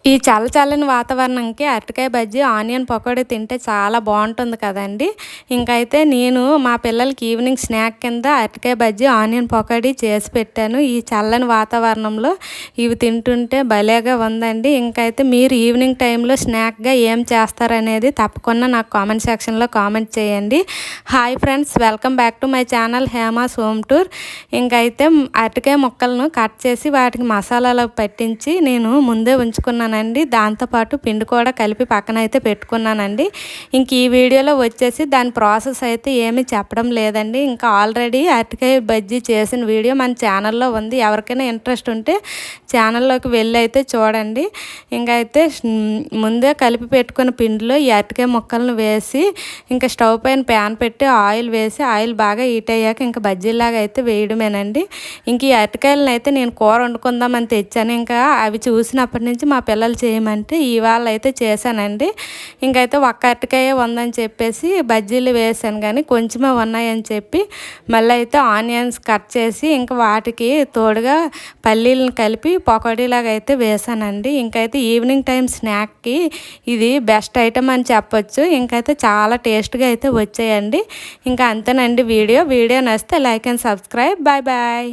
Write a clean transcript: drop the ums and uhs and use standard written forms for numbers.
ఈ చల్లని వాతావరణంకి అరటికాయ బజ్జీ, ఆనియన్ పకోడీ తింటే చాలా బావుంటుంది కదండీ! ఇంకైతే నేను మా పిల్లలకి ఈవినింగ్ స్నాక్ కింద అరటికాయ బజ్జీ, ఆనియన్ పకోడీ చేసి పెట్టాను. ఈ చల్లని వాతావరణంలో ఇవి తింటుంటే భలేగా ఉందండి. ఇంకైతే మీరు ఈవినింగ్ టైంలో స్నాక్‌గా ఏం చేస్తారనేది తప్పకుండా నాకు కామెంట్ సెక్షన్‌లో కామెంట్ చేయండి. Hi friends, welcome back to my channel Hema's home tour. ఇంకైతే అరటికాయ ముక్కలను కట్ చేసి వాటికి మసాలాలు పట్టించి నేను ముందే ఉంచుకున్నాను. దాంతోపాటు పిండి కూడా కలిపి పక్కన అయితే పెట్టుకున్నానండి. ఇంక ఈ వీడియోలో వచ్చేసి దాని ప్రాసెస్ అయితే ఏమీ చెప్పడం లేదండి. ఇంకా ఆల్రెడీ అరటికాయ బజ్జీ చేసిన వీడియో మన ఛానల్లో ఉంది. ఎవరికైనా ఇంట్రెస్ట్ ఉంటే ఛానల్లోకి వెళ్ళి అయితే చూడండి. ఇంకైతే ముందే కలిపి పెట్టుకున్న పిండిలో ఈ అరటికాయ ముక్కలను వేసి ఇంకా స్టవ్ పైన ప్యాన్ పెట్టి ఆయిల్ వేసి ఆయిల్ బాగా హీట్ అయ్యాక ఇంకా బజ్జీలాగా అయితే వేయడమేనండి. ఇంక ఈ అరటికాయలను అయితే నేను కూర వండుకుందామని తెచ్చాను. ఇంకా అవి చూసినప్పటి నుంచి మా పిల్లలు చేయమంటే ఇవాళ అయితే చేశానండి. ఇంకైతే ఒక్క అరటికాయ ఉందని చెప్పేసి బజ్జీలు వేసాను, కానీ కొంచెమే ఉన్నాయని చెప్పి మళ్ళీ అయితే ఆనియన్స్ కట్ చేసి ఇంకా వాటికి తోడుగా పల్లీలను కలిపి పకోడీలాగా అయితే వేసానండి. ఇంకైతే ఈవినింగ్ టైం స్నాక్కి ఇది బెస్ట్ ఐటమ్ అని చెప్పొచ్చు. ఇంకైతే చాలా టేస్ట్గా అయితే వచ్చాయండి. ఇంకా అంతేనండి వీడియో నచ్చితే like and subscribe. Bye bye.